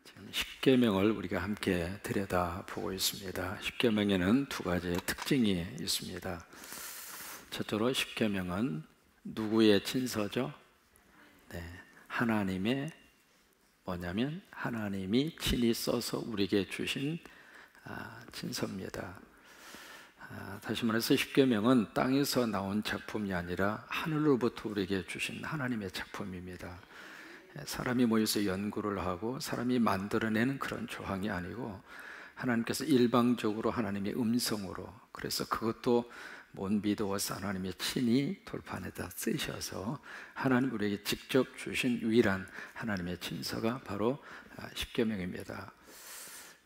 지금 십계명을 우리가 함께 들여다보고 있습니다. 십계명에는 두 가지의 특징이 있습니다. 첫째로 십계명은 누구의 친서죠? 하나님의 뭐냐면 하나님이 친히 써서 우리에게 주신 친서입니다. 다시 말해서 십계명은 땅에서 나온 작품이 아니라 하늘로부터 우리에게 주신 하나님의 작품입니다. 사람이 모여서 연구를 하고 사람이 만들어내는 그런 조항이 아니고 하나님께서 일방적으로 하나님의 음성으로, 그래서 그것도 못 믿어서 하나님의 친히 돌판에다 쓰셔서 하나님 우리에게 직접 주신 유일한 하나님의 친서가 바로 십계명입니다.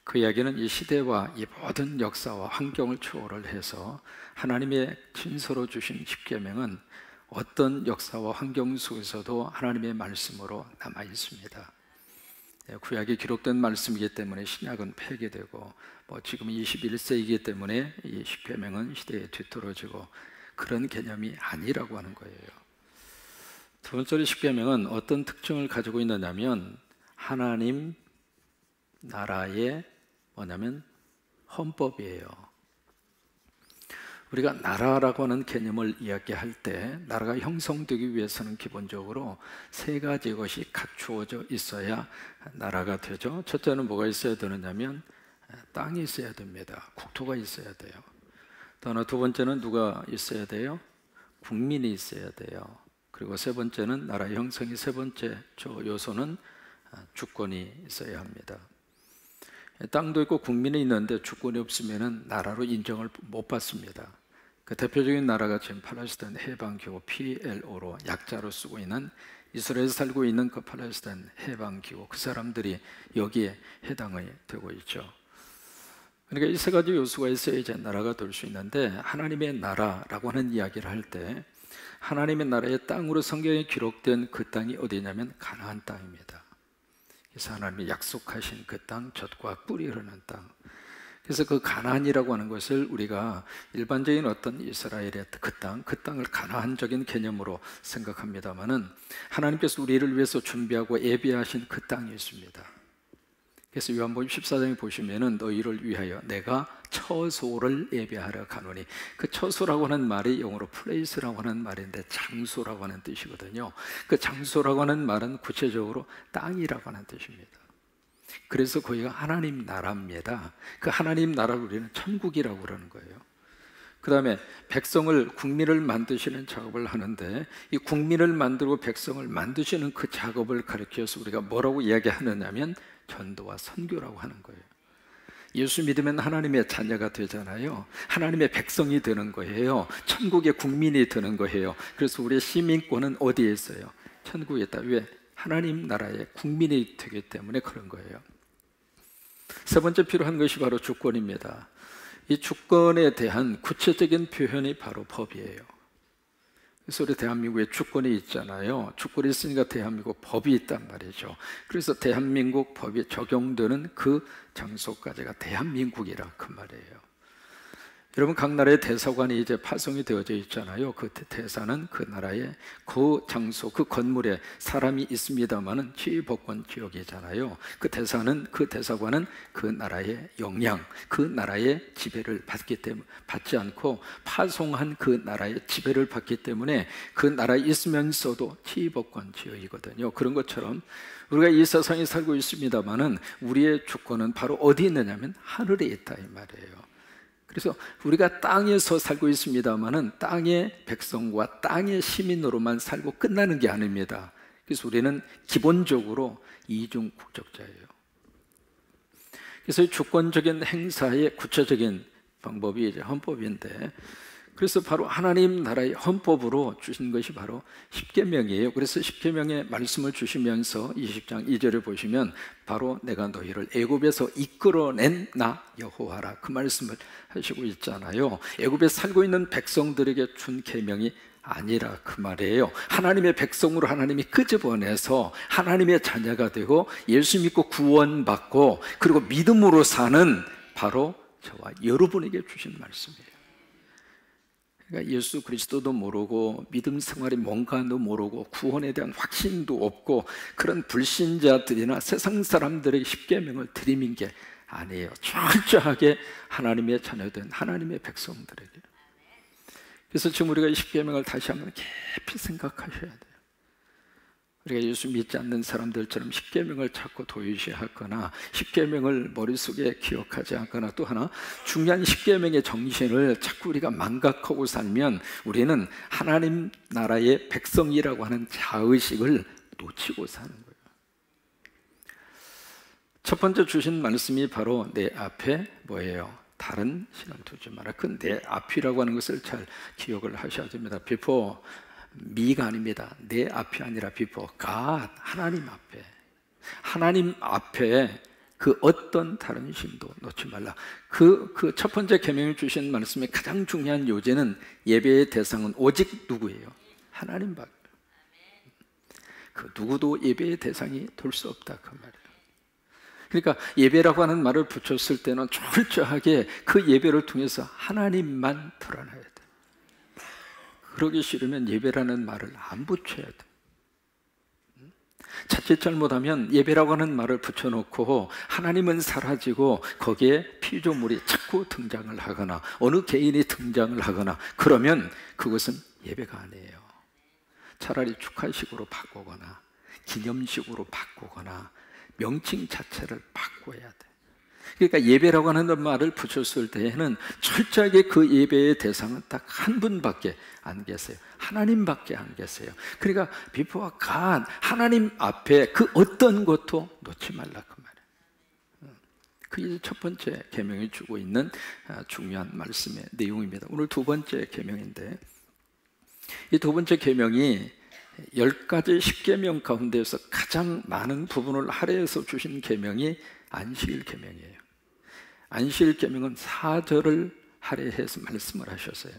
그 이야기는 이 시대와 이 모든 역사와 환경을 초월을 해서 하나님의 친서로 주신 십계명은 어떤 역사와 환경 속에서도 하나님의 말씀으로 남아 있습니다. 구약에 기록된 말씀이기 때문에 신약은 폐기되고 지금 21세기이기 때문에 이 십계명은 시대에 뒤떨어지고 그런 개념이 아니라고 하는 거예요. 두 번째로 십계명은 어떤 특징을 가지고 있느냐면 하나님 나라의 뭐냐면 헌법이에요. 우리가 나라라고 하는 개념을 이야기할 때 나라가 형성되기 위해서는 기본적으로 세 가지 것이 갖추어져 있어야 나라가 되죠. 첫째는 뭐가 있어야 되느냐면 땅이 있어야 됩니다. 국토가 있어야 돼요. 또 두 번째는 누가 있어야 돼요? 국민이 있어야 돼요. 그리고 세 번째는 나라의 형성의 세 번째 요소는 주권이 있어야 합니다. 땅도 있고 국민이 있는데 주권이 없으면 나라로 인정을 못 받습니다. 그 대표적인 나라가 지금 팔레스타인 해방기구 PLO로 약자로 쓰고 있는 이스라엘에서 살고 있는 그 팔레스타인 해방기구, 그 사람들이 여기에 해당이 되고 있죠. 그러니까 이 세 가지 요소가 있어야 이제 나라가 될 수 있는데, 하나님의 나라라고 하는 이야기를 할 때 하나님의 나라의 땅으로 성경에 기록된 그 땅이 어디냐면 가나안 땅입니다. 그래서 하나님이 약속하신 그 땅, 젖과 꿀이 흐르는 땅. 그래서 그 가나안이라고 하는 것을 우리가 일반적인 어떤 이스라엘의 그 땅을 가나안적인 개념으로 생각합니다마는 하나님께서 우리를 위해서 준비하고 예비하신 그 땅이 있습니다. 그래서 요한복음 14장에 보시면은 너희를 위하여 내가 처소를 예비하러 가노니, 그 처소라고 하는 말이 영어로 place라고 하는 말인데 장소라고 하는 뜻이거든요. 그 장소라고 하는 말은 구체적으로 땅이라고 하는 뜻입니다. 그래서 거기가 하나님 나라입니다. 그 하나님 나라를 우리는 천국이라고 그러는 거예요. 그 다음에 백성을, 국민을 만드시는 작업을 하는데 이 국민을 만들고 백성을 만드시는 그 작업을 가리켜서 우리가 뭐라고 이야기하느냐면 전도와 선교라고 하는 거예요. 예수 믿으면 하나님의 자녀가 되잖아요. 하나님의 백성이 되는 거예요. 천국의 국민이 되는 거예요. 그래서 우리의 시민권은 어디에 있어요? 천국에 있다. 왜? 하나님 나라의 국민이 되기 때문에 그런 거예요. 세 번째 필요한 것이 바로 주권입니다. 이 주권에 대한 구체적인 표현이 바로 법이에요. 그래서 우리 대한민국에 주권이 있잖아요. 주권이 있으니까 대한민국 법이 있단 말이죠. 그래서 대한민국 법이 적용되는 그 장소까지가 대한민국이라 그 말이에요. 여러분, 각 나라의 대사관이 이제 파송이 되어져 있잖아요. 그 대사는 그 나라의 그 장소, 그 건물에 사람이 있습니다만은 지휘법권 지역이잖아요. 그 대사관은 그 나라의 영향, 그 나라의 지배를 받지 않고 파송한 그 나라의 지배를 받기 때문에 그 나라에 있으면서도 지휘법권 지역이거든요. 그런 것처럼 우리가 이 세상에 살고 있습니다만은 우리의 주권은 바로 어디 있느냐면 하늘에 있다 이 말이에요. 그래서 우리가 땅에서 살고 있습니다만은 땅의 백성과 땅의 시민으로만 살고 끝나는 게 아닙니다. 그래서 우리는 기본적으로 이중 국적자예요. 그래서 주권적인 행사의 구체적인 방법이 이제 헌법인데, 그래서 바로 하나님 나라의 헌법으로 주신 것이 바로 십계명이에요. 그래서 십계명의 말씀을 주시면서 20장 2절을 보시면 바로 내가 너희를 애굽에서 이끌어낸 나 여호와라, 그 말씀을 하시고 있잖아요. 애굽에 살고 있는 백성들에게 준 계명이 아니라 그 말이에요. 하나님의 백성으로 하나님이 끄집어내서 하나님의 자녀가 되고 예수 믿고 구원받고 그리고 믿음으로 사는 바로 저와 여러분에게 주신 말씀이에요. 그러니까 예수 그리스도도 모르고 믿음 생활이 뭔가도 모르고 구원에 대한 확신도 없고 그런 불신자들이나 세상 사람들에게 십계명을 들이민 게 아니에요. 철저하게 하나님의 자녀된 하나님의 백성들에게. 그래서 지금 우리가 이 십계명을 다시 한번 깊이 생각하셔야 돼요. 우리가 예수 믿지 않는 사람들처럼 십계명을 자꾸 도외시하거나 십계명을 머릿속에 기억하지 않거나, 또 하나 중요한 십계명의 정신을 자꾸 우리가 망각하고 살면 우리는 하나님 나라의 백성이라고 하는 자의식을 놓치고 사는 거예요. 첫 번째 주신 말씀이 바로 내 앞에 뭐예요? 다른 신을 두지 마라. 그 내 앞이라고 하는 것을 잘 기억을 하셔야 됩니다. before 미가 아닙니다. 내 앞이 아니라 before God, 하나님 앞에 그 어떤 다른 신도 놓지 말라. 그 첫 번째 계명이 주신 말씀의 가장 중요한 요제는 예배의 대상은 오직 누구예요? 하나님밖에. 그 누구도 예배의 대상이 될 수 없다, 그 말이에요. 그러니까 예배라고 하는 말을 붙였을 때는 철저하게 그 예배를 통해서 하나님만 드러나야 돼. 그러기 싫으면 예배라는 말을 안 붙여야 돼. 자칫 잘못하면 예배라고 하는 말을 붙여놓고 하나님은 사라지고 거기에 피조물이 자꾸 등장을 하거나 어느 개인이 등장을 하거나 그러면 그것은 예배가 아니에요. 차라리 축하식으로 바꾸거나 기념식으로 바꾸거나 명칭 자체를 바꿔야 돼. 그러니까 예배라고 하는 말을 붙였을 때에는 철저하게 그 예배의 대상은 딱 한 분밖에 안 계세요. 하나님밖에 안 계세요. 그러니까 before God, 하나님 앞에 그 어떤 것도 놓지 말라, 그 말이에요. 그게 첫 번째 계명이 주고 있는 중요한 말씀의 내용입니다. 오늘 두 번째 계명인데, 이 두 번째 계명이 10가지 십계명 가운데서 가장 많은 부분을 할애해서 주신 계명이 안식일 계명이에요. 안식일 계명은 4절을 할애해서 말씀을 하셨어요.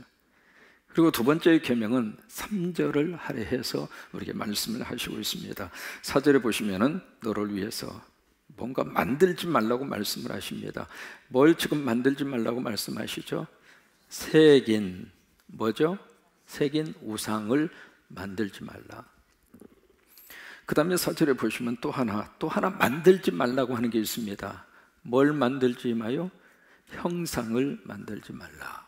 그리고 두 번째 계명은 3절을 할애해서 우리에게 말씀을 하시고 있습니다. 4절에 보시면은 너를 위해서 뭔가 만들지 말라고 말씀을 하십니다. 뭘 지금 만들지 말라고 말씀하시죠? 새긴 뭐죠? 새긴 우상을 만들지 말라. 그 다음에 4절에 보시면 또 하나 만들지 말라고 하는 게 있습니다. 뭘 만들지 마요? 형상을 만들지 말라.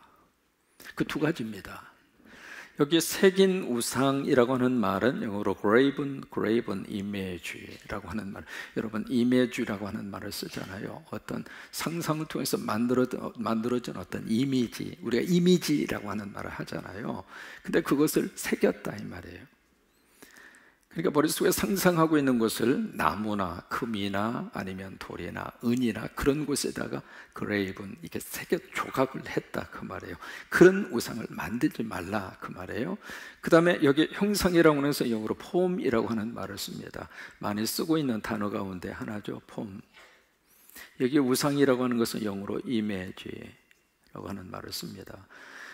그 두 가지입니다. 여기 새긴 우상이라고 하는 말은 영어로 graven image라고 하는 말. 여러분 image라고 하는 말을 쓰잖아요. 어떤 상상을 통해서 만들어진 어떤 이미지, 우리가 이미지라고 하는 말을 하잖아요. 근데 그것을 새겼다 이 말이에요. 그러니까 머릿속에 상상하고 있는 것을 나무나 금이나 아니면 돌이나 은이나 그런 곳에다가 그레이븐 이렇게 새겨 조각을 했다 그 말이에요. 그런 우상을 만들지 말라 그 말이에요. 그 다음에 여기 형상이라고 해서 영어로 폼이라고 하는 말을 씁니다. 많이 쓰고 있는 단어 가운데 하나죠. 폼. 여기 우상이라고 하는 것은 영어로 이미지라고 하는 말을 씁니다.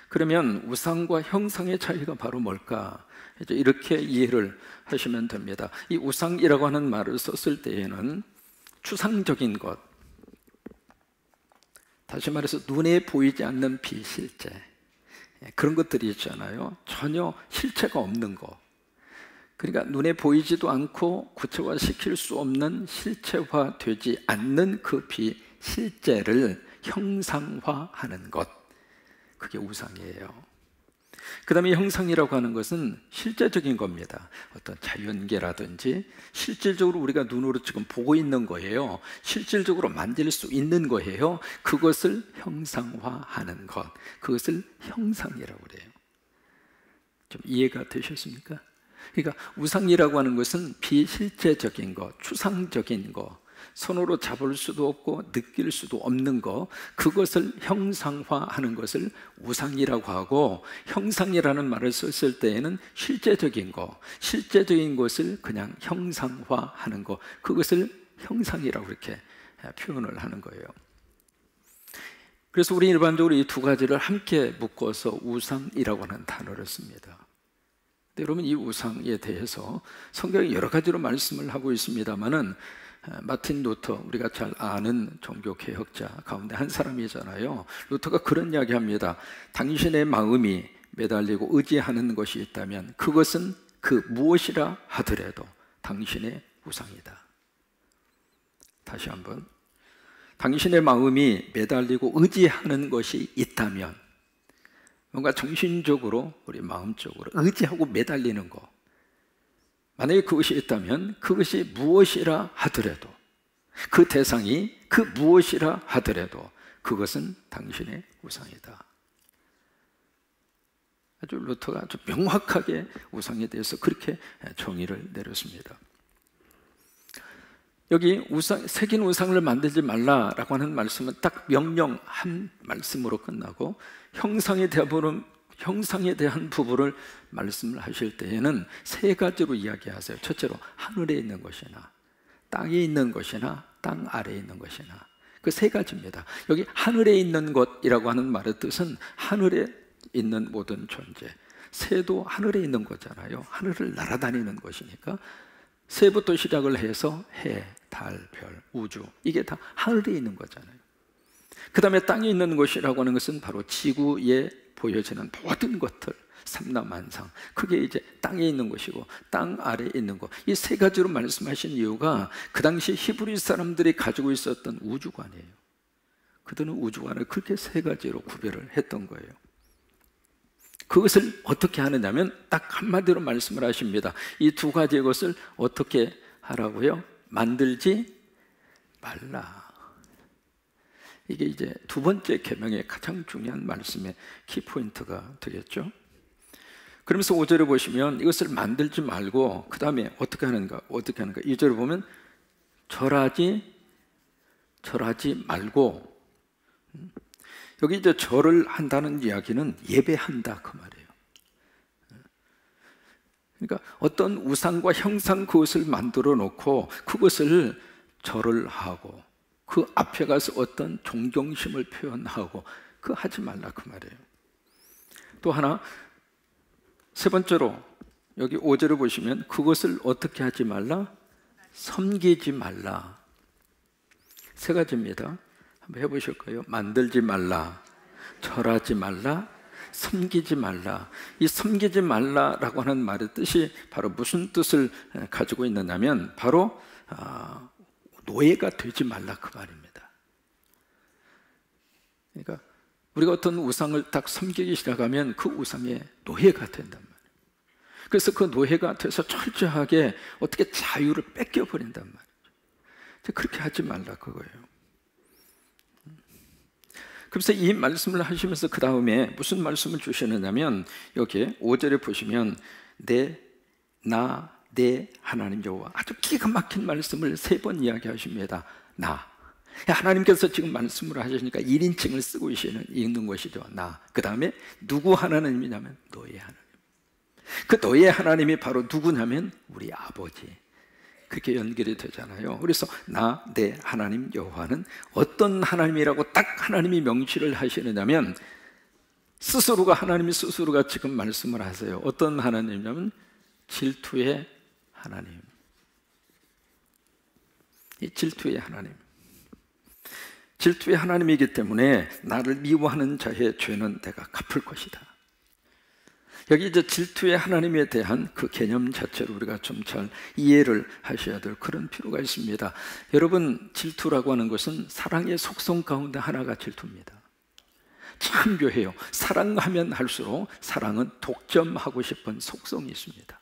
그러면 우상과 형상의 차이가 바로 뭘까? 이제 이렇게 이해를 하시면 됩니다. 이 우상이라고 하는 말을 썼을 때에는 추상적인 것, 다시 말해서 눈에 보이지 않는 비실제, 그런 것들이 있잖아요. 전혀 실체가 없는 것. 그러니까 눈에 보이지도 않고 구체화시킬 수 없는 실체화되지 않는 그 비실제를 형상화하는 것, 그게 우상이에요. 그 다음에 형상이라고 하는 것은 실제적인 겁니다. 어떤 자연계라든지 실질적으로 우리가 눈으로 지금 보고 있는 거예요. 실질적으로 만질 수 있는 거예요. 그것을 형상화하는 것, 그것을 형상이라고 그래요. 좀 이해가 되셨습니까? 그러니까 우상이라고 하는 것은 비실제적인 것, 추상적인 것, 손으로 잡을 수도 없고 느낄 수도 없는 것, 그것을 형상화하는 것을 우상이라고 하고, 형상이라는 말을 썼을 때에는 실제적인 것, 실제적인 것을 그냥 형상화하는 것, 그것을 형상이라고 이렇게 표현을 하는 거예요. 그래서 우리 일반적으로 이 두 가지를 함께 묶어서 우상이라고 하는 단어를 씁니다. 근데 여러분, 이 우상에 대해서 성경이 여러 가지로 말씀을 하고 있습니다만은 마틴 루터, 우리가 잘 아는 종교개혁자 가운데 한 사람이잖아요. 루터가 그런 이야기합니다. 당신의 마음이 매달리고 의지하는 것이 있다면 그것은 그 무엇이라 하더라도 당신의 우상이다. 다시 한번, 당신의 마음이 매달리고 의지하는 것이 있다면, 뭔가 정신적으로 우리 마음적으로 의지하고 매달리는 것, 만약에 그것이 있다면 그것이 무엇이라 하더라도, 그 대상이 그 무엇이라 하더라도 그것은 당신의 우상이다. 아주 루터가 아주 명확하게 우상에 대해서 그렇게 정의를 내렸습니다. 여기 새긴 우상을 만들지 말라라고 하는 말씀은 딱 명령 한 말씀으로 끝나고 형상에 대한 부분을 말씀을 하실 때에는 세 가지로 이야기하세요. 첫째로 하늘에 있는 것이나 땅에 있는 것이나 땅 아래에 있는 것이나, 그 세 가지입니다. 여기 하늘에 있는 것이라고 하는 말의 뜻은 하늘에 있는 모든 존재, 새도 하늘에 있는 거잖아요. 하늘을 날아다니는 것이니까 새부터 시작을 해서 해, 달, 별, 우주, 이게 다 하늘에 있는 거잖아요. 그 다음에 땅에 있는 것이라고 하는 것은 바로 지구에 보여지는 모든 것들, 삼라만상, 그게 이제 땅에 있는 것이고 땅 아래에 있는 것, 이 세 가지로 말씀하신 이유가 그 당시 히브리 사람들이 가지고 있었던 우주관이에요. 그들은 우주관을 그렇게 세 가지로 구별을 했던 거예요. 그것을 어떻게 하느냐면 딱 한마디로 말씀을 하십니다. 이 두 가지의 것을 어떻게 하라고요? 만들지 말라. 이게 이제 두 번째 계명의 가장 중요한 말씀의 키포인트가 되겠죠. 그러면서 5절에 보시면 이것을 만들지 말고 그 다음에 어떻게 하는가? 2절에 보면 절하지 말고, 여기 이제 절을 한다는 이야기는 예배한다 그 말이에요. 그러니까 어떤 우상과 형상 그것을 만들어 놓고 그것을 절을 하고 그 앞에 가서 어떤 존경심을 표현하고 그거 하지 말라 그 말이에요. 또 하나, 세 번째로 여기 5절을 보시면 그것을 어떻게 하지 말라? 섬기지 말라. 세 가지입니다. 한번 해보실까요? 만들지 말라, 절하지 말라, 섬기지 말라. 이 섬기지 말라라고 하는 말의 뜻이 바로 무슨 뜻을 가지고 있느냐면 바로 노예가 되지 말라 그 말입니다. 그러니까 우리가 어떤 우상을 딱 섬기기 시작하면 그 우상의 노예가 된단 말이에요. 그래서 그 노예가 돼서 철저하게 어떻게 자유를 뺏겨버린단 말이죠. 그렇게 하지 말라 그거예요. 그래서 이 말씀을 하시면서 그 다음에 무슨 말씀을 주시느냐면 여기 5절에 보시면 내 하나님 여호와, 아주 기가 막힌 말씀을 3번 이야기하십니다. 나, 하나님께서 지금 말씀을 하시니까 1인칭을 쓰고 있는 것이죠. 나. 그 다음에 누구 하나님이냐면 너의 하나님. 그 너의 하나님이 바로 누구냐면 우리 아버지. 그렇게 연결이 되잖아요. 그래서 내 하나님 여호와는 어떤 하나님이라고 딱 하나님이 명시를 하시느냐면 하나님이 스스로가 지금 말씀을 하세요. 어떤 하나님이냐면 질투의 하나님. 이 질투의 하나님. 질투의 하나님이기 때문에 나를 미워하는 자의 죄는 내가 갚을 것이다. 여기 이제 질투의 하나님에 대한 그 개념 자체를 우리가 좀 잘 이해를 하셔야 될 그런 필요가 있습니다. 여러분, 질투라고 하는 것은 사랑의 속성 가운데 하나가 질투입니다. 참 묘해요. 사랑하면 할수록 사랑은 독점하고 싶은 속성이 있습니다.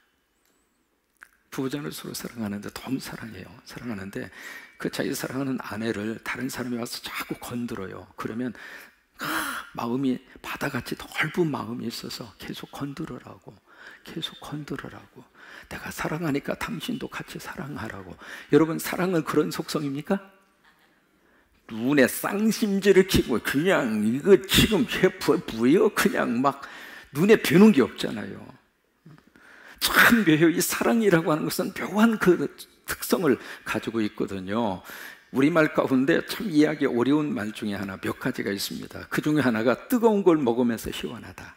부부자를 서로 사랑하는데 너무 사랑하는데 그 자기 사랑하는 아내를 다른 사람이 와서 자꾸 건드려요. 그러면 마음이 바다같이 넓은 마음이 있어서 계속 건드려라고, 내가 사랑하니까 당신도 같이 사랑하라고. 여러분, 사랑은 그런 속성입니까? 눈에 쌍심지를 키고 그냥 이거 지금 부여 그냥 막 눈에 뵈는 게 없잖아요. 참 묘해요. 이 사랑이라고 하는 것은 묘한 그 특성을 가지고 있거든요. 우리말 가운데 참 이해하기 어려운 말 중에 하나 몇 가지가 있습니다. 그 중에 하나가 뜨거운 걸 먹으면서 시원하다.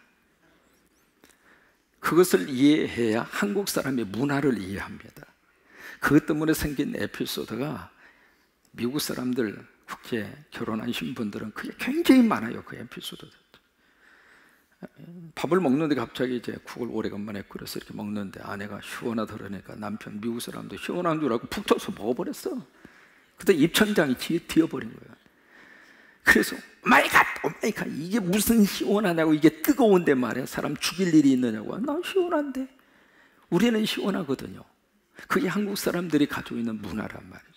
그것을 이해해야 한국 사람의 문화를 이해합니다. 그것 때문에 생긴 에피소드가 미국 사람들 국제 결혼하신 분들은 그게 굉장히 많아요. 그 에피소드들. 밥을 먹는데 갑자기 이제 국을 오래간만에 끓여서 이렇게 먹는데 아내가 시원하다 그러니까 남편 미국 사람도 시원한 줄 알고 푹 쳐서 먹어버렸어. 그때 입천장이 뒤어버린 거야. 그래서 마이 갓, 오 마이 갓, 이게 무슨 시원하냐고, 이게 뜨거운데 말이야. 사람 죽일 일이 있느냐고. 난 시원한데. 우리는 시원하거든요. 그게 한국 사람들이 가지고 있는 문화란 말이죠.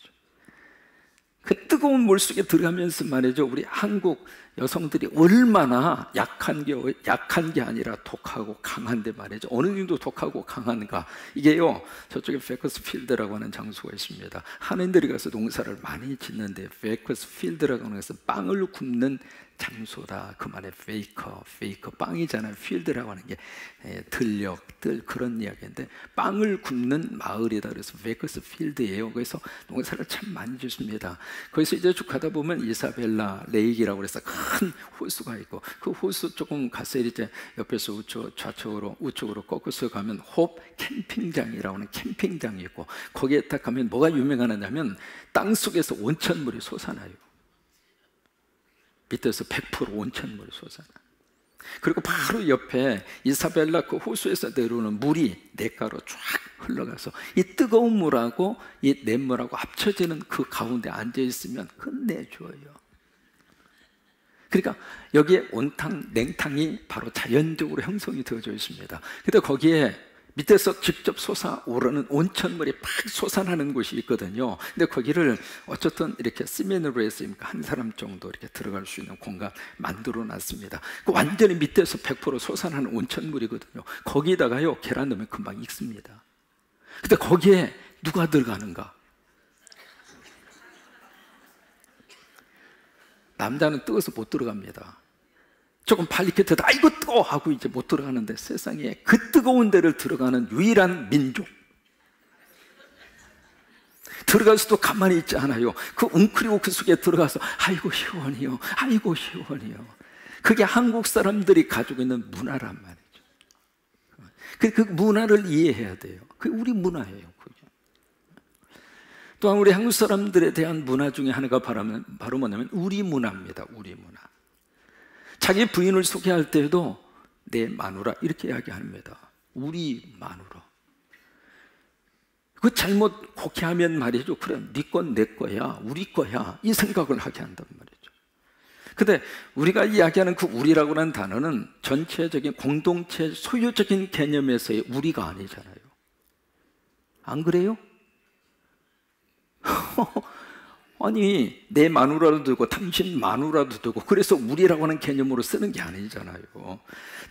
그 뜨거운 물 속에 들어가면서 말이죠, 우리 한국 여성들이 얼마나 약한 게 아니라 독하고 강한데 말이죠. 어느 정도 독하고 강한가. 이게요, 저쪽에 베이커스필드라고 하는 장소가 있습니다. 한인들이 가서 농사를 많이 짓는데 베이커스필드라고 하는 것은 빵을 굽는 장소다. 그 말에 페이커 빵이잖아요. 필드라고 하는 게 들녘들 그런 이야기인데 빵을 굽는 마을이다. 그래서 베이커스필드예요. 그래서 농사를 참 많이 짓습니다. 거기서 이제 쭉 가다 보면 이사벨라 레이크라고 해서 큰 호수가 있고, 그 호수 조금 가서 이제 옆에서 우측으로 꺾어서 가면 홉 캠핑장이라고 하는 캠핑장이 있고, 거기에 딱 가면 뭐가 유명하냐면 땅 속에서 온천물이 솟아나요. 밑에서 100% 온천물이 솟아나. 그리고 바로 옆에 이사벨라 그 호수에서 내려오는 물이 냇가로 쫙 흘러가서 이 뜨거운 물하고 이 냇물하고 합쳐지는 그 가운데 앉아 있으면 끝내줘요. 그러니까 여기에 온탕, 냉탕이 바로 자연적으로 형성이 되어져 있습니다. 근데 거기에 밑에서 직접 솟아오르는 온천물이 팍 솟아나는 곳이 있거든요. 근데 거기를 어쨌든 이렇게 시멘으로 해서 한 사람 정도 이렇게 들어갈 수 있는 공간 만들어 놨습니다. 그 완전히 밑에서 100% 솟아나는 온천물이거든요. 거기다가요, 계란 넣으면 금방 익습니다. 근데 거기에 누가 들어가는가? 남자는 뜨거워서 못 들어갑니다. 조금 발리게 되다 이거 뜨거워 하고 이제 못 들어가는데, 세상에 그 뜨거운 데를 들어가는 유일한 민족, 들어가서도 가만히 있지 않아요. 그 웅크리고 그 속에 들어가서 아이고 시원해요, 아이고 시원해요. 그게 한국 사람들이 가지고 있는 문화란 말이죠. 그 문화를 이해해야 돼요. 그게 우리 문화예요. 그게. 또한 우리 한국 사람들에 대한 문화 중에 하나가 바로 뭐냐면 우리 문화입니다. 우리 문화. 자기 부인을 소개할 때에도 내 마누라 이렇게 이야기합니다. 우리 마누라. 그 잘못 곡해하면 말이죠, 그래 네 건 내 거야, 우리 거야, 이 생각을 하게 한단 말이죠. 근데 우리가 이야기하는 그 우리라고 하는 단어는 전체적인 공동체 소유적인 개념에서의 우리가 아니잖아요. 안 그래요? 아니, 내 마누라도 되고 당신 마누라도 되고, 그래서 우리라고 하는 개념으로 쓰는 게 아니잖아요.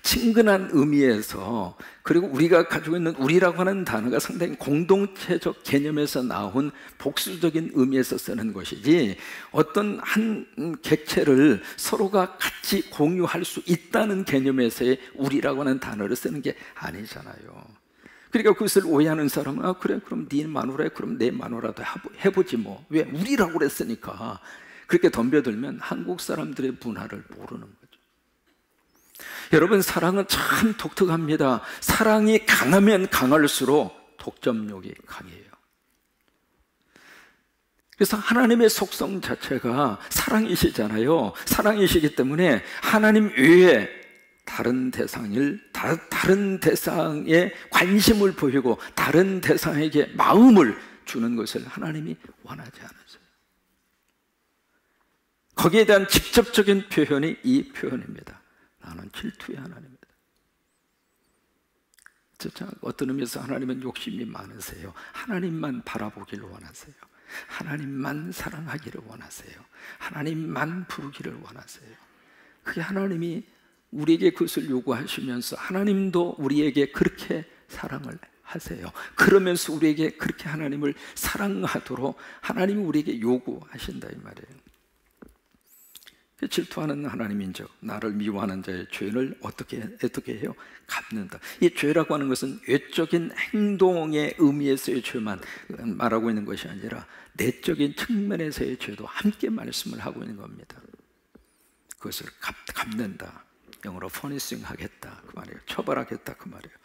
친근한 의미에서, 그리고 우리가 가지고 있는 우리라고 하는 단어가 상당히 공동체적 개념에서 나온 복수적인 의미에서 쓰는 것이지, 어떤 한 객체를 서로가 같이 공유할 수 있다는 개념에서의 우리라고 하는 단어를 쓰는 게 아니잖아요. 그러니까 그것을 오해하는 사람은 아 그래 그럼 네 마누라에 그럼 내 마누라도 해보지 뭐, 왜 우리라고 그랬으니까. 그렇게 덤벼들면 한국 사람들의 문화를 모르는 거죠. 여러분, 사랑은 참 독특합니다. 사랑이 강하면 강할수록 독점욕이 강해요. 그래서 하나님의 속성 자체가 사랑이시잖아요. 사랑이시기 때문에 하나님 외에 다른 대상에 관심을 보이고 다른 대상에게 마음을 주는 것을 하나님이 원하지 않으세요. 거기에 대한 직접적인 표현이 이 표현입니다. 나는 질투의 하나님이다. 어떤 의미에서 하나님은 욕심이 많으세요. 하나님만 바라보기를 원하세요. 하나님만 사랑하기를 원하세요. 하나님만 부르기를 원하세요. 그게 하나님이 우리에게 그것을 요구하시면서 하나님도 우리에게 그렇게 사랑을 하세요. 그러면서 우리에게 그렇게 하나님을 사랑하도록 하나님이 우리에게 요구하신다 이 말이에요. 질투하는 하나님인즉 나를 미워하는 자의 죄를 어떻게 해요? 갚는다. 이 죄라고 하는 것은 외적인 행동의 의미에서의 죄만 말하고 있는 것이 아니라 내적인 측면에서의 죄도 함께 말씀을 하고 있는 겁니다. 그것을 갚는다. 영어로 퍼니싱 하겠다 그 말이에요. 처벌하겠다 그 말이에요.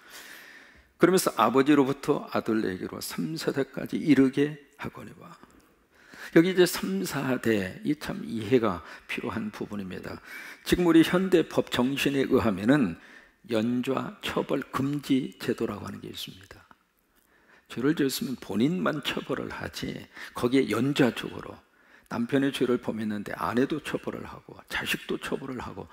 그러면서 아버지로부터 아들에게로 3세대까지 이르게 하거니와. 여기 이제 3, 4대 이 참 이해가 필요한 부분입니다. 지금 우리 현대 법 정신에 의하면은 연좌 처벌 금지 제도라고 하는 게 있습니다. 죄를 지었으면 본인만 처벌을 하지 거기에 연좌적으로 남편의 죄를 범했는데 아내도 처벌을 하고 자식도 처벌을 하고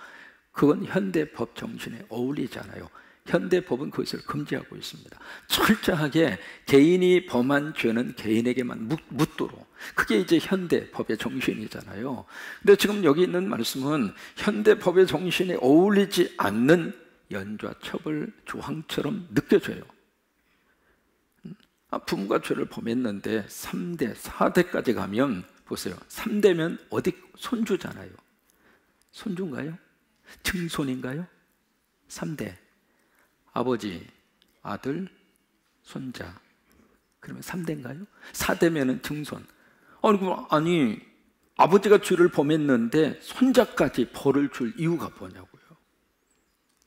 그건 현대 법 정신에 어울리지 않아요. 현대 법은 그것을 금지하고 있습니다. 철저하게 개인이 범한 죄는 개인에게만 묻도록. 그게 이제 현대 법의 정신이잖아요. 근데 지금 여기 있는 말씀은 현대 법의 정신에 어울리지 않는 연좌 처벌 조항처럼 느껴져요. 부모가 죄를 범했는데 3대, 4대까지 가면 보세요. 3대면 어디 손주잖아요. 손주인가요? 증손인가요? 3대. 아버지, 아들, 손자. 그러면 3대인가요? 4대면은 증손. 아니, 아버지가 죄를 범했는데 손자까지 벌을 줄 이유가 뭐냐고요.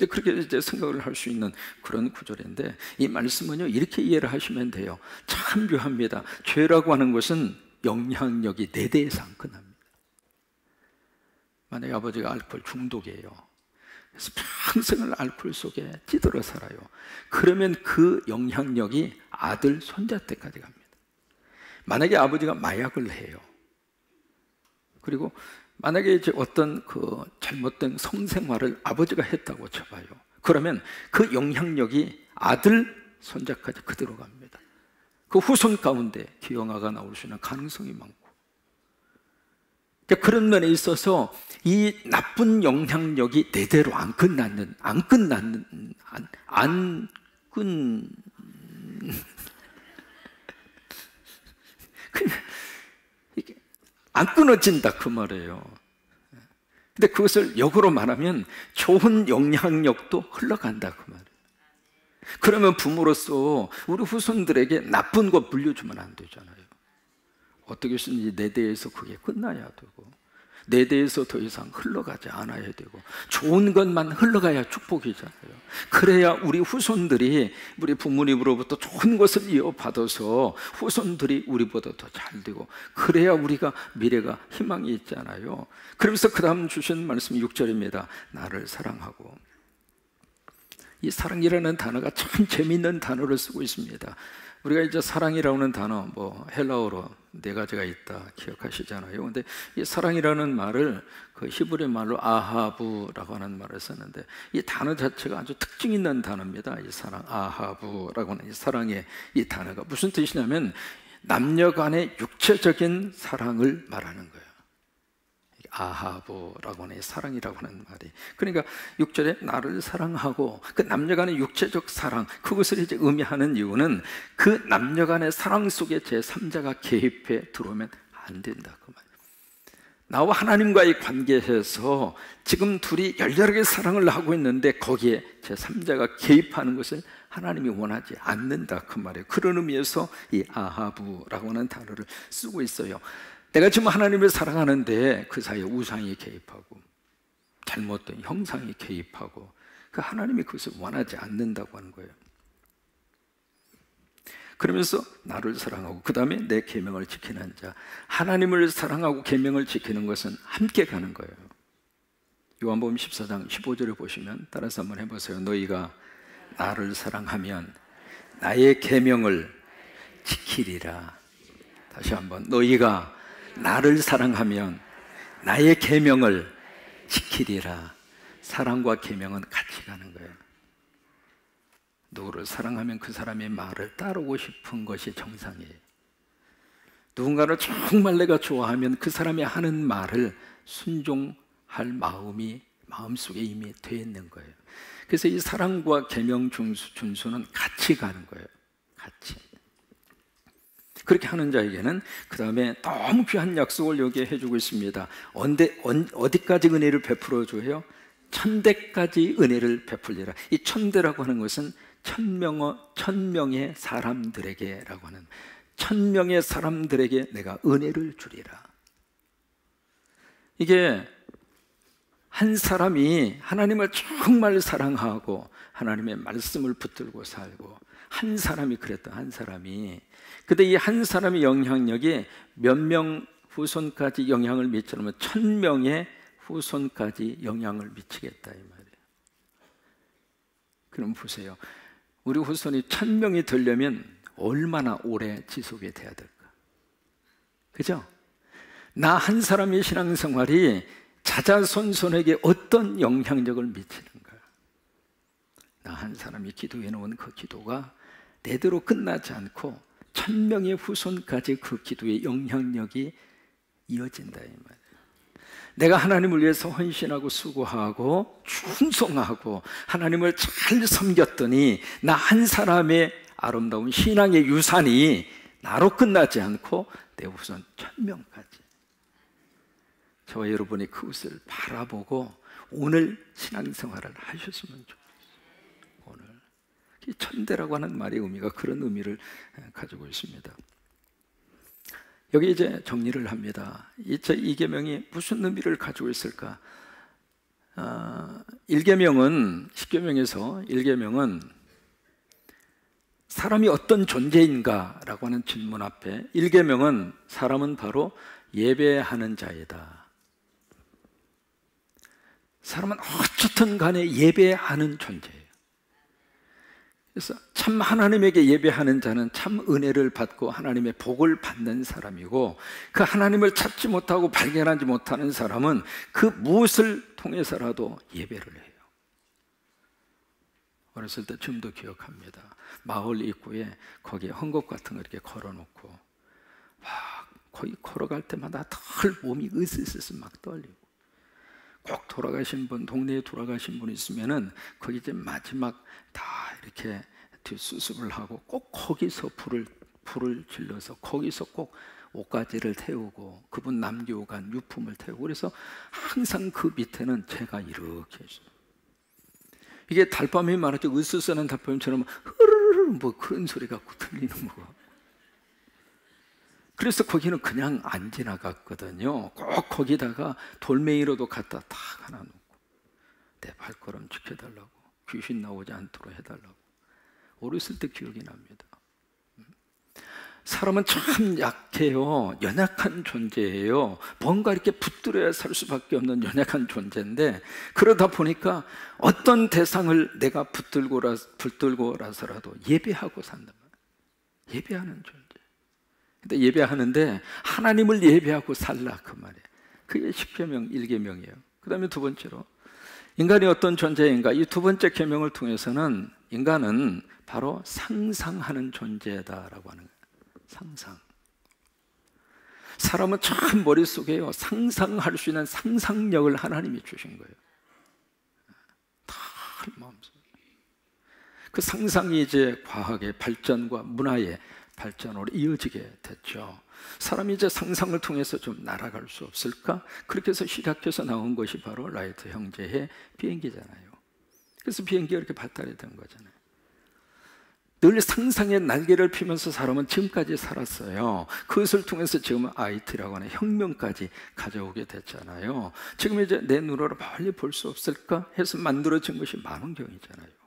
그렇게 이제 생각을 할 수 있는 그런 구절인데 이 말씀은요, 이렇게 이해를 하시면 돼요. 참 묘합니다. 죄라고 하는 것은 영향력이 4대 이상 끝납니다. 만약에 아버지가 알코올 중독이에요. 그래서 평생을 알코올 속에 찌들어 살아요. 그러면 그 영향력이 아들, 손자 때까지 갑니다. 만약에 아버지가 마약을 해요. 그리고 만약에 이제 어떤 그 잘못된 성생활을 아버지가 했다고 쳐봐요. 그러면 그 영향력이 아들, 손자까지 그대로 갑니다. 그 후손 가운데 기형아가 나올 수 있는 가능성이 많고. 그런 면에 있어서 이 나쁜 영향력이 대대로 안 끝나는 안 끊어진다 그 말이에요. 근데 그것을 역으로 말하면 좋은 영향력도 흘러간다 그 말이에요. 그러면 부모로서 우리 후손들에게 나쁜 것 물려주면 안 되잖아요. 어떻게 해서든지 내 대에서 그게 끝나야 되고 내 대에서 더 이상 흘러가지 않아야 되고 좋은 것만 흘러가야 축복이잖아요. 그래야 우리 후손들이 우리 부모님으로부터 좋은 것을 이어받아서 후손들이 우리보다 더 잘 되고 그래야 우리가 미래가 희망이 있잖아요. 그러면서 그 다음 주신 말씀이 6절입니다. 나를 사랑하고. 이 사랑이라는 단어가 참 재미있는 단어를 쓰고 있습니다. 우리가 이제 사랑이라는 단어, 헬라어로 4가지가 있다 기억하시잖아요. 근데 이 사랑이라는 말을 그 히브리 말로 아하부라고 하는 말을 썼는데 이 단어 자체가 아주 특징 있는 단어입니다. 이 사랑, 아하부라고 하는 이 사랑의 이 단어가 무슨 뜻이냐면 남녀 간의 육체적인 사랑을 말하는 거예요. 아하부라고 하는 사랑이라고 하는 말이, 그러니까 6절에 나를 사랑하고 그 남녀간의 육체적 사랑, 그것을 이제 의미하는 이유는 그 남녀간의 사랑 속에 제3자가 개입해 들어오면 안 된다 그 말. 나와 하나님과의 관계에서 지금 둘이 열렬하게 사랑을 하고 있는데 거기에 제3자가 개입하는 것을 하나님이 원하지 않는다 그 말이에요. 그런 의미에서 이 아하부라고 하는 단어를 쓰고 있어요. 내가 지금 하나님을 사랑하는데 그 사이에 우상이 개입하고 잘못된 형상이 개입하고 그 하나님이 그것을 원하지 않는다고 하는 거예요. 그러면서 나를 사랑하고 그 다음에 내 계명을 지키는 자. 하나님을 사랑하고 계명을 지키는 것은 함께 가는 거예요. 요한복음 14장 15절을 보시면 따라서 한번 해보세요. 너희가 나를 사랑하면 나의 계명을 지키리라. 다시 한번, 너희가 나를 사랑하면 나의 계명을 지키리라. 사랑과 계명은 같이 가는 거예요. 누구를 사랑하면 그 사람의 말을 따르고 싶은 것이 정상이에요. 누군가를 정말 내가 좋아하면 그 사람이 하는 말을 순종할 마음이 마음속에 이미 돼 있는 거예요. 그래서 이 사랑과 계명 준수는 같이 가는 거예요. 같이. 그렇게 하는 자에게는 그 다음에 너무 귀한 약속을 여기에 해주고 있습니다. 어디까지 은혜를 베풀어 줘요? 천대까지 은혜를 베풀리라. 이 천대라고 하는 것은 천명의 사람들에게라고 하는, 천명의 사람들에게 내가 은혜를 주리라. 이게 한 사람이 하나님을 정말 사랑하고 하나님의 말씀을 붙들고 살고, 한 사람이 그랬던 한 사람이, 근데 이 한 사람의 영향력이 몇 명 후손까지 영향을 미치려면 1000명의 후손까지 영향을 미치겠다 이 말이에요. 그럼 보세요. 우리 후손이 1000명이 되려면 얼마나 오래 지속이 돼야 될까? 그죠? 나 한 사람의 신앙생활이 자자손손에게 어떤 영향력을 미치는가? 나 한 사람이 기도해 놓은 그 기도가 내대로 끝나지 않고 1000명의 후손까지 그 기도의 영향력이 이어진다 이 말이에요. 내가 하나님을 위해서 헌신하고 수고하고 충성하고 하나님을 잘 섬겼더니 나 한 사람의 아름다운 신앙의 유산이 나로 끝나지 않고 내 후손 1000명까지. 저와 여러분이 그것을 바라보고 오늘 신앙생활을 하셨으면 좋겠어요. 오늘 이 천대라고 하는 말의 의미가 그런 의미를 가지고 있습니다. 여기 이제 정리를 합니다. 이 계명이 무슨 의미를 가지고 있을까? 1계명은 10계명에서 1계명은 사람이 어떤 존재인가 라고 하는 질문 앞에 1계명은 사람은 바로 예배하는 자이다. 사람은 어쨌든 간에 예배하는 존재예요. 그래서 참 하나님에게 예배하는 자는 참 은혜를 받고 하나님의 복을 받는 사람이고, 그 하나님을 찾지 못하고 발견하지 못하는 사람은 그 무엇을 통해서라도 예배를 해요. 어렸을 때 지금도 기억합니다. 마을 입구에 거기에 헝겊 같은 거 이렇게 걸어놓고 막 거기 걸어갈 때마다 덜 몸이 으스스스 막 떨리고, 꼭 돌아가신 분, 동네에 돌아가신 분 있으면은 거기 이제 마지막 다 이렇게 뒷수습을 하고 꼭 거기서 불을 질러서 거기서 꼭 옷가지를 태우고 그분 남기고 간 유품을 태우고, 그래서 항상 그 밑에는 제가 이렇게 있어요. 이게 달밤에 말하죠. 으스스한 달밤처럼 흐르르 뭐 그런 소리가 들리는 거. 그래서 거기는 그냥 안 지나갔거든요. 꼭 거기다가 돌멩이로도 갖다 탁 하나 놓고 내 발걸음 지켜달라고, 귀신 나오지 않도록 해달라고. 어렸을 때 기억이 납니다. 사람은 참 약해요. 연약한 존재예요. 뭔가 이렇게 붙들어야 살 수밖에 없는 연약한 존재인데, 그러다 보니까 어떤 대상을 내가 붙들고라서라도 예배하고 산단 말이에요. 예배하는 존재. 근데 예배하는데 하나님을 예배하고 살라 그 말이에요. 그게 10계명 1계명이에요. 그 다음에 두 번째로 인간이 어떤 존재인가? 이 두 번째 계명을 통해서는 인간은 바로 상상하는 존재다라고 하는 거예요. 상상. 사람은 참 머릿속에요, 상상할 수 있는 상상력을 하나님이 주신 거예요. 다 마음속에. 그 상상이 이제 과학의 발전과 문화의 발전으로 이어지게 됐죠. 사람이 이제 상상을 통해서 좀 날아갈 수 없을까? 그렇게 해서 시작해서 나온 것이 바로 라이트 형제의 비행기잖아요. 그래서 비행기가 이렇게 발달이 된 거잖아요. 늘 상상의 날개를 피면서 사람은 지금까지 살았어요. 그것을 통해서 지금은 IT라고 하는 혁명까지 가져오게 됐잖아요. 지금 이제 내 눈으로 멀리 볼 수 없을까 해서 만들어진 것이 망원경이잖아요.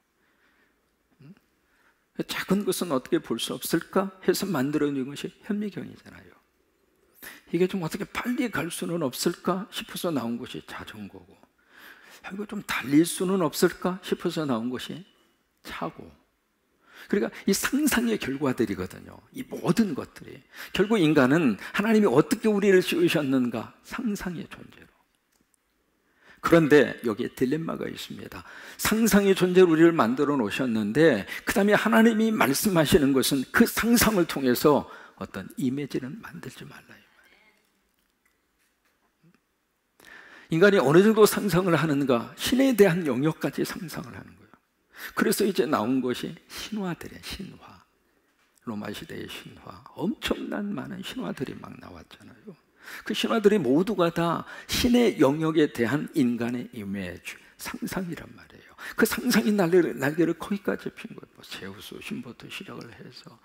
작은 것은 어떻게 볼 수 없을까 해서 만들어진 것이 현미경이잖아요. 이게 좀 어떻게 빨리 갈 수는 없을까 싶어서 나온 것이 자전거고, 이거 좀 달릴 수는 없을까 싶어서 나온 것이 차고. 그러니까 이 상상의 결과들이거든요. 이 모든 것들이 결국 인간은 하나님이 어떻게 우리를 지으셨는가, 상상의 존재로. 그런데 여기에 딜레마가 있습니다. 상상의 존재로 우리를 만들어 놓으셨는데 그 다음에 하나님이 말씀하시는 것은 그 상상을 통해서 어떤 이미지는 만들지 말라. 인간이 어느 정도 상상을 하는가? 신에 대한 영역까지 상상을 하는 거예요. 그래서 이제 나온 것이 신화들이에요. 신화. 로마 시대의 신화. 엄청난 많은 신화들이 막 나왔잖아요. 그 신화들이 모두가 다 신의 영역에 대한 인간의 이미지, 상상이란 말이에요. 그 상상이 날개를 거기까지 핀 거예요. 뭐 제우스 신부터 시작을 해서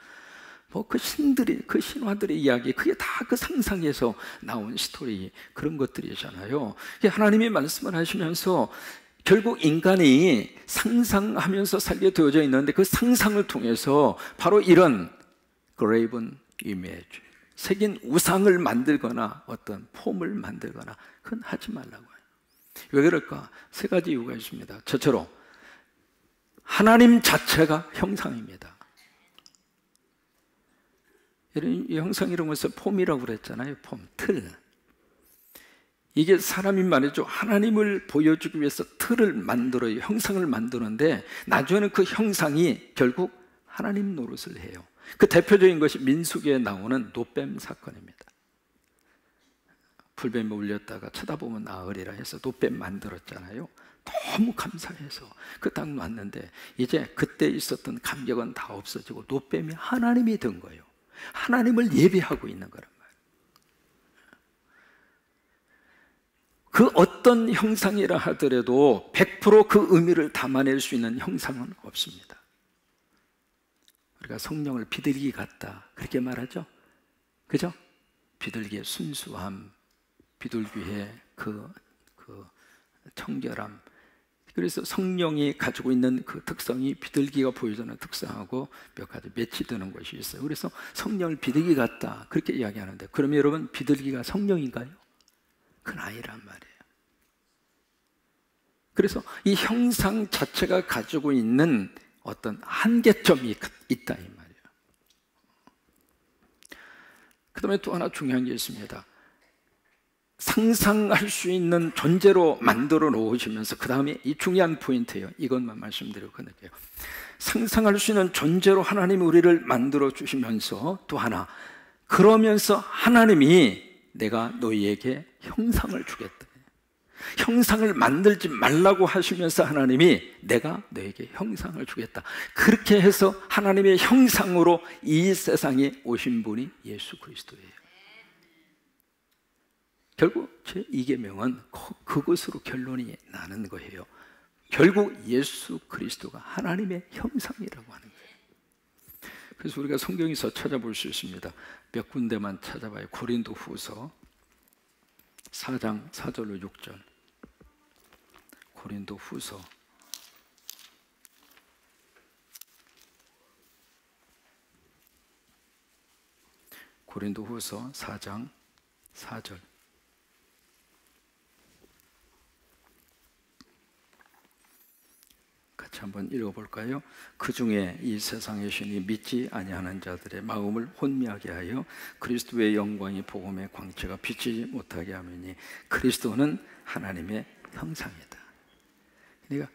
뭐 그 신들이, 그 신화들의 이야기, 그게 다 그 상상에서 나온 스토리, 그런 것들이잖아요. 하나님이 말씀을 하시면서 결국 인간이 상상하면서 살게 되어져 있는데 그 상상을 통해서 바로 이런 graven image, 새긴 우상을 만들거나 어떤 폼을 만들거나 그건 하지 말라고 해요. 왜 그럴까? 세 가지 이유가 있습니다. 첫째로 하나님 자체가 형상입니다. 이 형상 이런 것을 폼이라고 그랬잖아요. 폼, 틀. 이게 사람이 말이죠, 하나님을 보여주기 위해서 틀을 만들어요. 형상을 만드는데 나중에는 그 형상이 결국 하나님 노릇을 해요. 그 대표적인 것이 민수기에 나오는 노뱀 사건입니다. 불뱀이 울렸다가 쳐다보면 나으리라 해서 노뱀 만들었잖아요. 너무 감사해서 그 딱 놨는데 이제 그때 있었던 감격은 다 없어지고 노뱀이 하나님이 된 거예요. 하나님을 예배하고 있는 거란 말이에요. 그 어떤 형상이라 하더라도 100% 그 의미를 담아낼 수 있는 형상은 없습니다. 우리가 성령을 비둘기 같다 그렇게 말하죠. 그죠? 비둘기의 순수함, 비둘기의 그 청결함. 그래서 성령이 가지고 있는 그 특성이 비둘기가 보여주는 특성하고 몇 가지 매치되는 것이 있어요. 그래서 성령을 비둘기 같다 그렇게 이야기하는데, 그러면 여러분 비둘기가 성령인가요? 그건 아니란 말이에요. 그래서 이 형상 자체가 가지고 있는 어떤 한계점이 있다 이 말이에요. 그 다음에 또 하나 중요한 게 있습니다. 상상할 수 있는 존재로 만들어 놓으시면서, 그 다음에 이 중요한 포인트예요. 이것만 말씀드리고 끝낼게요. 상상할 수 있는 존재로 하나님이 우리를 만들어 주시면서 또 하나, 그러면서 하나님이 내가 너희에게 형상을 주겠다, 형상을 만들지 말라고 하시면서 하나님이 내가 너에게 형상을 주겠다, 그렇게 해서 하나님의 형상으로 이 세상에 오신 분이 예수 그리스도예요. 결국 제2계명은 그것으로 결론이 나는 거예요. 결국 예수 그리스도가 하나님의 형상이라고 하는 거예요. 그래서 우리가 성경에서 찾아볼 수 있습니다. 몇 군데만 찾아봐요. 고린도후서 4장 4절로 6절. 고린도후서 4장 4절. 같이 한번 읽어볼까요? 그 중에 이 세상의 신이 믿지 아니하는 자들의 마음을 혼미하게 하여 그리스도의 영광이 복음의 광채가 비치지 못하게 하매니 그리스도는 하나님의 형상이다. 그러니까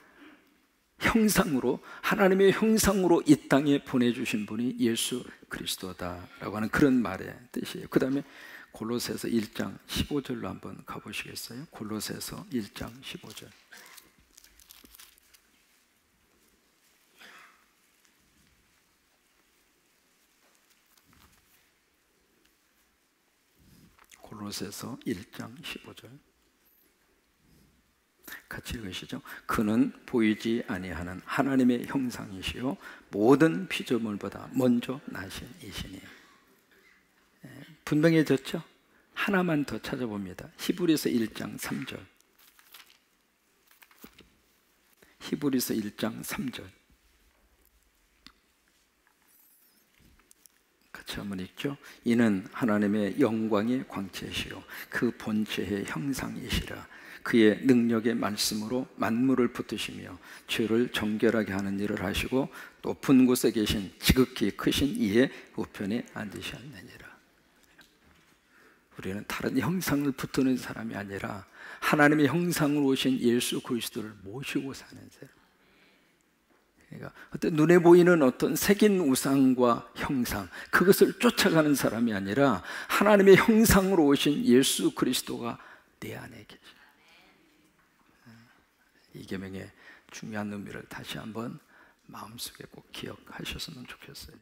형상으로, 하나님의 형상으로 이 땅에 보내주신 분이 예수 그리스도다라고 하는 그런 말의 뜻이에요. 그 다음에 골로새서 1장 15절로 한번 가보시겠어요? 골로새서 1장 15절. 골로새서 1장 15절 같이 읽으시죠. 그는 보이지 아니하는 하나님의 형상이시요 모든 피조물보다 먼저 나신 이시니. 분명해졌죠? 하나만 더 찾아봅니다. 히브리서 1장 3절. 히브리서 1장 3절 같이 한번 읽죠. 이는 하나님의 영광의 광채시요 그 본체의 형상이시라. 그의 능력의 말씀으로 만물을 붙드시며 죄를 정결하게 하는 일을 하시고 높은 곳에 계신 지극히 크신 이의 우편에 앉으셨느니라. 우리는 다른 형상을 붙드는 사람이 아니라 하나님의 형상으로 오신 예수 그리스도를 모시고 사는 사람. 그러니까 어떤 눈에 보이는 어떤 새긴 우상과 형상, 그것을 쫓아가는 사람이 아니라 하나님의 형상으로 오신 예수 그리스도가 내 안에 계셔. 이 계명의 중요한 의미를 다시 한번 마음속에 꼭 기억하셨으면 좋겠어요.